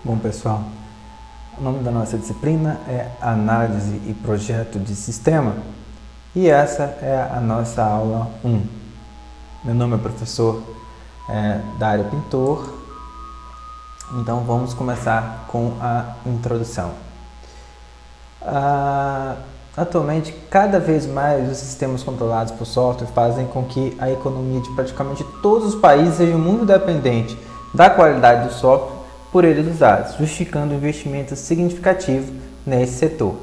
Bom, pessoal, o nome da nossa disciplina é Análise e Projeto de Sistema e essa é a nossa aula 1. Meu nome é professor Dário Pintor, então vamos começar com a introdução. Atualmente, cada vez mais os sistemas controlados por software fazem com que a economia de praticamente todos os países seja muito dependente da qualidade do software por eles usados, justificando investimentos significativos nesse setor,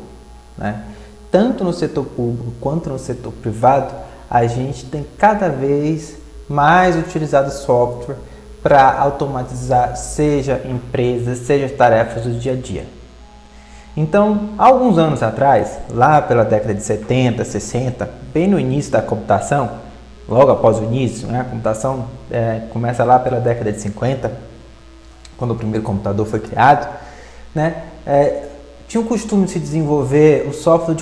né? Tanto no setor público quanto no setor privado, a gente tem cada vez mais utilizado software para automatizar, seja empresas, seja tarefas do dia a dia. Então, alguns anos atrás, lá pela década de 70, 60, bem no início da computação, logo após o início, né, a computação começa lá pela década de 50, quando o primeiro computador foi criado, né, tinha o costume de se desenvolver o software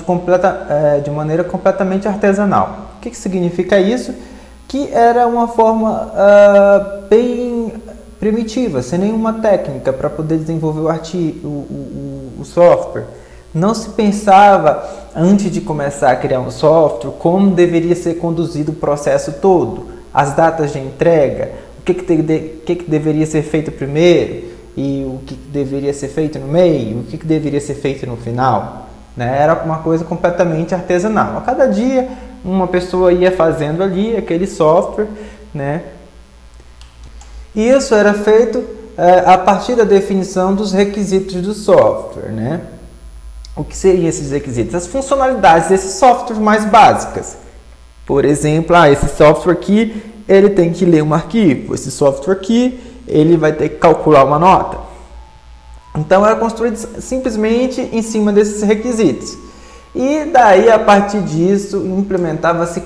de maneira completamente artesanal. O que significa isso? Que era uma forma bem primitiva, sem nenhuma técnica para poder desenvolver o software. Não se pensava, antes de começar a criar um software, como deveria ser conduzido o processo todo, as datas de entrega, o que deveria ser feito primeiro e o que deveria ser feito no meio, o que deveria ser feito no final, né? Era uma coisa completamente artesanal. A cada dia uma pessoa ia fazendo ali aquele software, né? E isso era feito a partir da definição dos requisitos do software, né? O que seriam esses requisitos? As funcionalidades desses softwares mais básicas. Por exemplo, esse software aqui, ele tem que ler um arquivo. Esse software aqui, ele vai ter que calcular uma nota. Então, era construído simplesmente em cima desses requisitos. E daí, a partir disso, implementava-se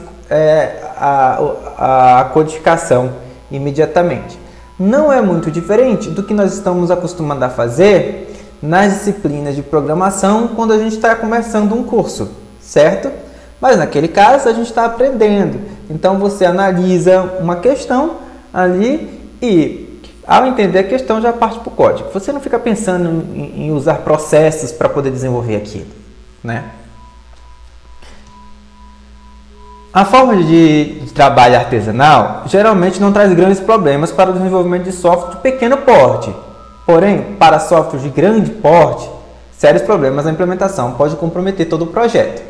a codificação imediatamente. Não é muito diferente do que nós estamos acostumados a fazer nas disciplinas de programação quando a gente está começando um curso, certo? Mas naquele caso a gente está aprendendo. Então você analisa uma questão ali e, ao entender a questão, já parte para o código. Você não fica pensando em usar processos para poder desenvolver aquilo, né? A forma de trabalho artesanal geralmente não traz grandes problemas para o desenvolvimento de software de pequeno porte. Porém, para software de grande porte, sérios problemas na implementação podem comprometer todo o projeto.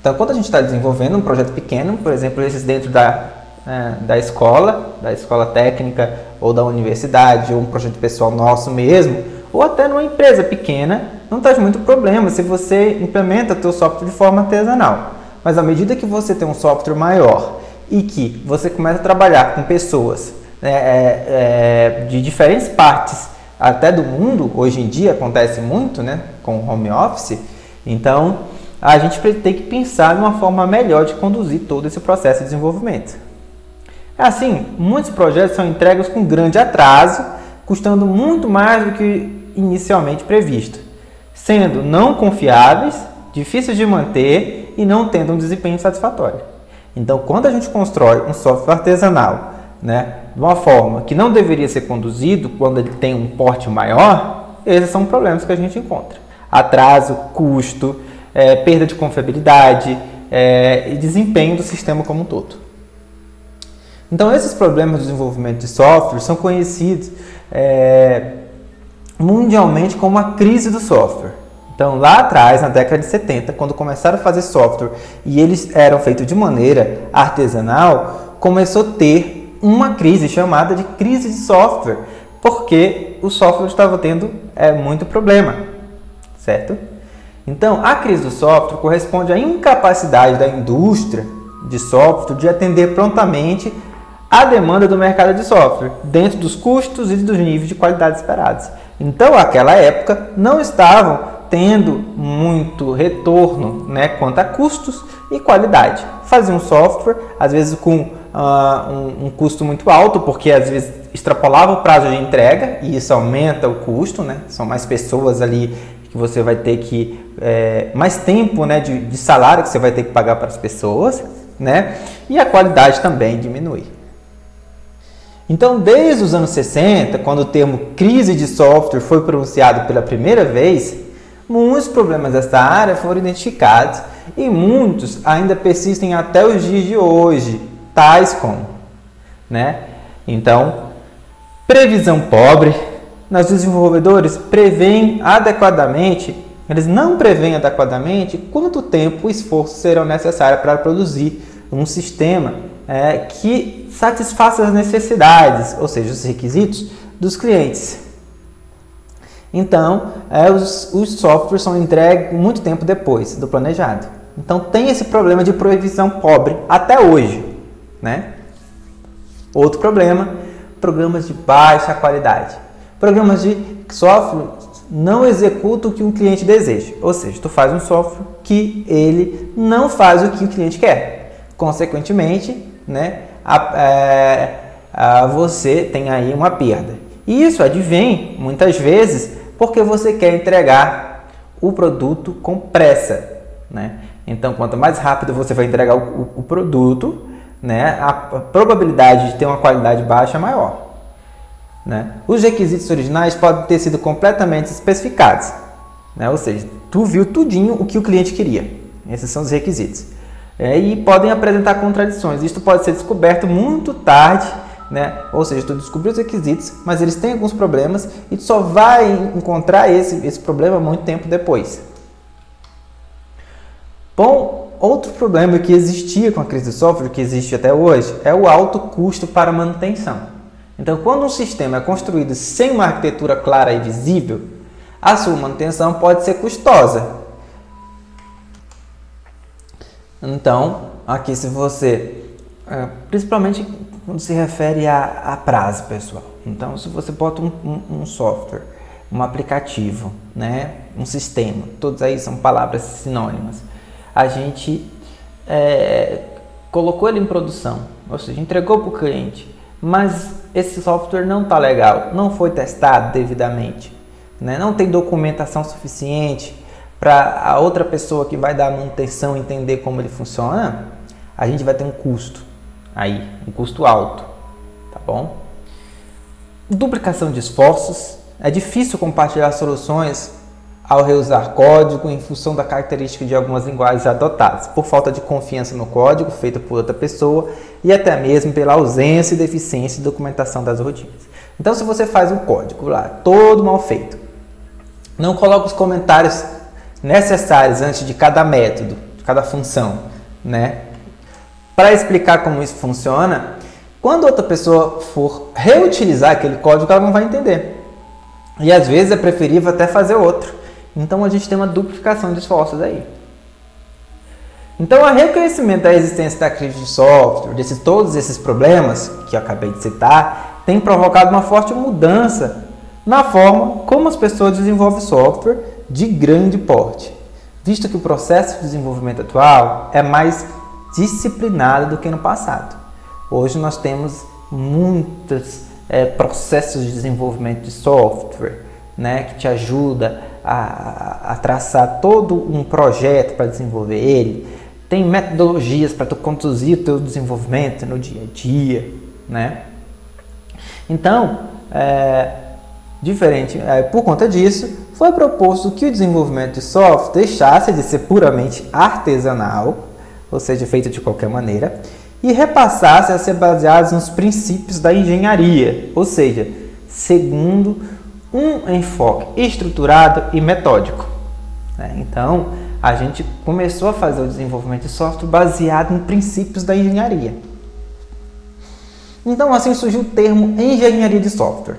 Então, quando a gente está desenvolvendo um projeto pequeno, por exemplo, esses dentro da escola técnica ou da universidade, ou um projeto pessoal nosso mesmo, ou até numa empresa pequena, não traz muito problema se você implementa o seu software de forma artesanal. Mas à medida que você tem um software maior e que você começa a trabalhar com pessoas de diferentes partes até do mundo, hoje em dia acontece muito, né, com o home office, então a gente tem que pensar numa forma melhor de conduzir todo esse processo de desenvolvimento. Assim, muitos projetos são entregues com grande atraso, custando muito mais do que inicialmente previsto, sendo não confiáveis, difíceis de manter e não tendo um desempenho satisfatório. Então, quando a gente constrói um software artesanal, né, de uma forma que não deveria ser conduzido quando ele tem um porte maior, esses são problemas que a gente encontra. Atraso, custo, perda de confiabilidade e desempenho do sistema como um todo. Então, esses problemas de desenvolvimento de software são conhecidos mundialmente como a crise do software. Então, lá atrás, na década de 70, quando começaram a fazer software e eles eram feitos de maneira artesanal, começou a ter uma crise chamada de crise de software, porque o software estava tendo muito problema, certo? Então, a crise do software corresponde à incapacidade da indústria de software de atender prontamente à demanda do mercado de software, dentro dos custos e dos níveis de qualidade esperados. Então, naquela época, não estavam tendo muito retorno, né, quanto a custos e qualidade. Faziam software, às vezes com um custo muito alto, porque às vezes extrapolava o prazo de entrega e isso aumenta o custo, né? São mais pessoas ali que você vai ter que... mais tempo, né, de salário que você vai ter que pagar para as pessoas, né? E a qualidade também diminui. Então, desde os anos 60, quando o termo crise de software foi pronunciado pela primeira vez, muitos problemas desta área foram identificados e muitos ainda persistem até os dias de hoje, tais como, Então, previsão pobre. Os desenvolvedores preveem adequadamente, eles não preveem adequadamente quanto tempo e esforço serão necessários para produzir um sistema que satisfaça as necessidades, ou seja, os requisitos dos clientes. Então, os softwares são entregues muito tempo depois do planejado. Então, tem esse problema de previsão pobre até hoje, Outro problema, programas de baixa qualidade. Programas de software não executam o que o cliente deseja, ou seja, tu faz um software que ele não faz o que o cliente quer. Consequentemente, você tem aí uma perda. E isso advém, muitas vezes, porque você quer entregar o produto com pressa. Então, quanto mais rápido você vai entregar o produto, a probabilidade de ter uma qualidade baixa é maior. Os requisitos originais podem ter sido completamente especificados, ou seja, tu viu tudinho o que o cliente queria. Esses são os requisitos. E podem apresentar contradições. Isto pode ser descoberto muito tarde, ou seja, tu descobriu os requisitos, mas eles têm alguns problemas e tu só vai encontrar esse problema muito tempo depois. Bom, outro problema que existia com a crise do software, que existe até hoje, é o alto custo para manutenção. Então, quando um sistema é construído sem uma arquitetura clara e visível, a sua manutenção pode ser custosa. Então, aqui se você, principalmente quando se refere a prazo, pessoal. Então, se você bota um software, um aplicativo, um sistema, todos aí são palavras sinônimas. A gente colocou ele em produção, ou seja, entregou para o cliente, mas esse software não está legal, não foi testado devidamente, não tem documentação suficiente para a outra pessoa que vai dar a manutenção entender como ele funciona, a gente vai ter um custo aí, um custo alto, tá bom? Duplicação de esforços, é difícil compartilhar soluções ao reusar código em função da característica de algumas linguagens adotadas, por falta de confiança no código feito por outra pessoa e até mesmo pela ausência e deficiência de documentação das rotinas. Então, se você faz um código lá, todo mal feito, não coloca os comentários necessários antes de cada método, de cada função, para explicar como isso funciona, quando outra pessoa for reutilizar aquele código, ela não vai entender. E às vezes é preferível até fazer outro. Então a gente tem uma duplicação de esforços aí. Então, o reconhecimento da existência da crise de software, todos esses problemas que eu acabei de citar, tem provocado uma forte mudança na forma como as pessoas desenvolvem software de grande porte, visto que o processo de desenvolvimento atual é mais disciplinado do que no passado. Hoje nós temos muitos processos de desenvolvimento de software, que te ajuda a traçar todo um projeto para desenvolver ele. Tem metodologias para tu conduzir o teu desenvolvimento no dia a dia, Então, por conta disso, foi proposto que o desenvolvimento de software deixasse de ser puramente artesanal, ou seja, feito de qualquer maneira, e repassasse a ser baseado nos princípios da engenharia, ou seja, segundo um enfoque estruturado e metódico. Então, a gente começou a fazer o desenvolvimento de software baseado em princípios da engenharia. Então, assim surgiu o termo engenharia de software,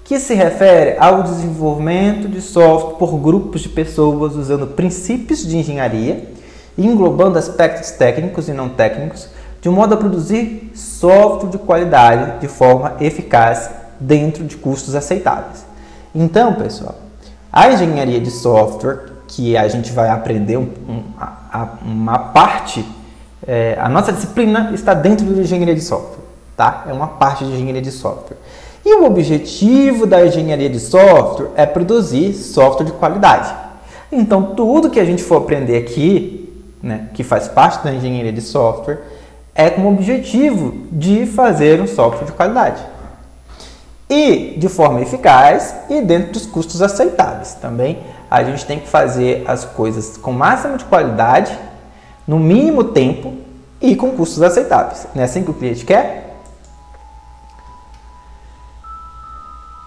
que se refere ao desenvolvimento de software por grupos de pessoas usando princípios de engenharia e englobando aspectos técnicos e não técnicos, de modo a produzir software de qualidade de forma eficaz dentro de custos aceitáveis. Então, pessoal, a engenharia de software, que a gente vai aprender uma parte, a nossa disciplina está dentro da engenharia de software, tá? É uma parte de engenharia de software. E o objetivo da engenharia de software é produzir software de qualidade. Então, tudo que a gente for aprender aqui, que faz parte da engenharia de software, é com o objetivo de fazer um software de qualidade. E de forma eficaz e dentro dos custos aceitáveis. Também a gente tem que fazer as coisas com o máximo de qualidade, no mínimo tempo e com custos aceitáveis. Não é assim que o cliente quer?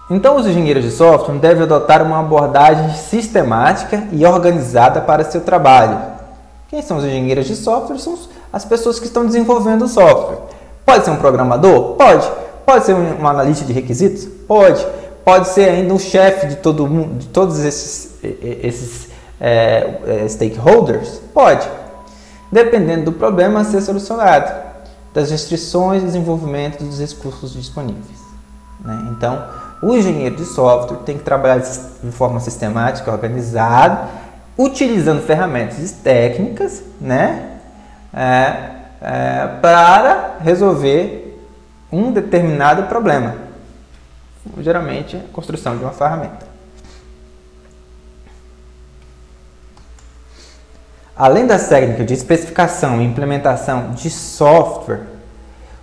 Então, os engenheiros de software devem adotar uma abordagem sistemática e organizada para seu trabalho. Quem são os engenheiros de software? São as pessoas que estão desenvolvendo o software. Pode ser um programador? Pode. Pode ser um analista de requisitos? Pode. Pode ser ainda um chefe de todo mundo, de todos esses stakeholders? Pode. Dependendo do problema a ser solucionado, das restrições de desenvolvimento dos recursos disponíveis. Né? Então, o engenheiro de software tem que trabalhar de forma sistemática, organizada, utilizando ferramentas técnicas, né? Para resolver um determinado problema. Geralmente, a construção de uma ferramenta. Além das técnicas de especificação e implementação de software,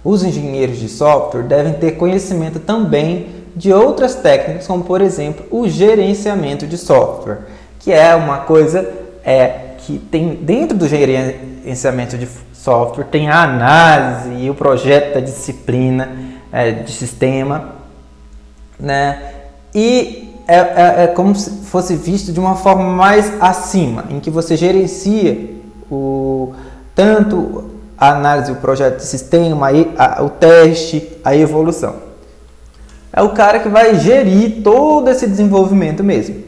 os engenheiros de software devem ter conhecimento também de outras técnicas, como por exemplo o gerenciamento de software, que é uma coisa que tem dentro do gerenciamento de software, tem a análise e o projeto da disciplina de sistema, né? E é como se fosse visto de uma forma mais acima, em que você gerencia tanto a análise, o projeto de sistema, o teste, a evolução. É o cara que vai gerir todo esse desenvolvimento mesmo.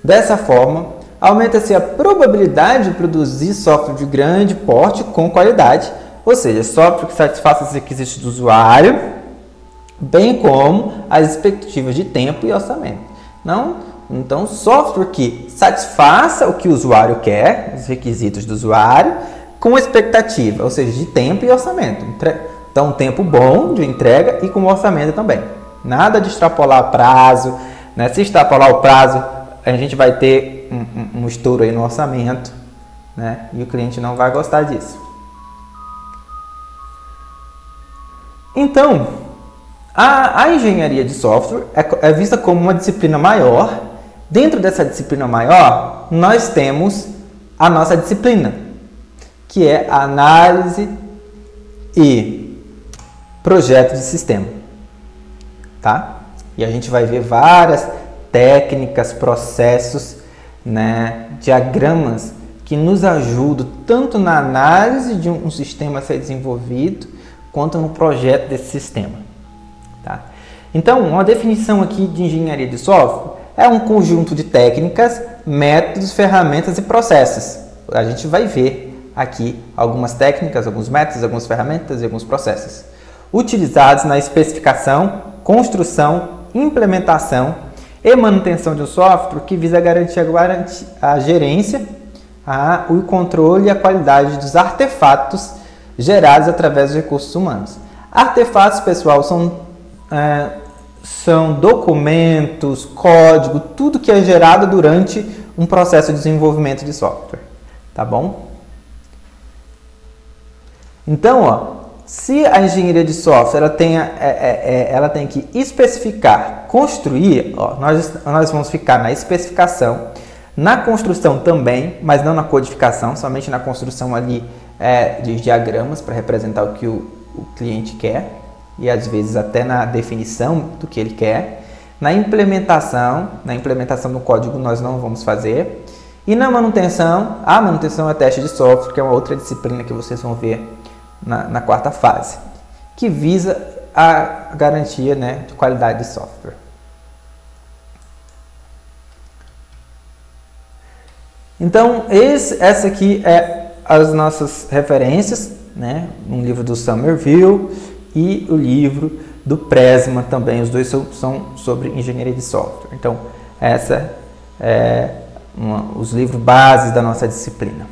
Dessa forma, aumenta-se a probabilidade de produzir software de grande porte com qualidade, ou seja, software que satisfaça os requisitos do usuário, bem como as expectativas de tempo e orçamento. Então, software que satisfaça o que o usuário quer, os requisitos do usuário, com expectativa, ou seja, de tempo e orçamento. Então, um tempo bom de entrega e com orçamento também. Nada de extrapolar prazo, né? Se extrapolar o prazo, a gente vai ter um estouro aí no orçamento, né? E o cliente não vai gostar disso. Então, a engenharia de software é vista como uma disciplina maior. Dentro dessa disciplina maior, nós temos a nossa disciplina, que é a análise e projeto de sistema, tá? E a gente vai ver várias técnicas, processos, né, diagramas que nos ajudam tanto na análise de um sistema a ser desenvolvido, quanto no projeto desse sistema, tá? Então, uma definição aqui de engenharia de software é um conjunto de técnicas, métodos, ferramentas e processos. A gente vai ver aqui algumas técnicas, alguns métodos, algumas ferramentas e alguns processos utilizados na especificação, construção, implementação e manutenção de um software que visa garantir a gerência, o controle e a qualidade dos artefatos gerados através dos recursos humanos. Artefatos, pessoal, são documentos, código, tudo que é gerado durante um processo de desenvolvimento de software, tá bom? Então, se a engenharia de software ela tem que especificar, construir, nós vamos ficar na especificação, na construção também, mas não na codificação, somente na construção ali de diagramas para representar o que o cliente quer e às vezes até na definição do que ele quer. Na implementação do código nós não vamos fazer. E na manutenção, a manutenção é teste de software, que é uma outra disciplina que vocês vão ver na quarta fase, que visa a garantia, né, de qualidade de software. Então, essa aqui é as nossas referências, né, um livro do Somerville e o livro do Presma também, os dois são sobre engenharia de software. Então, essa é os livros bases da nossa disciplina.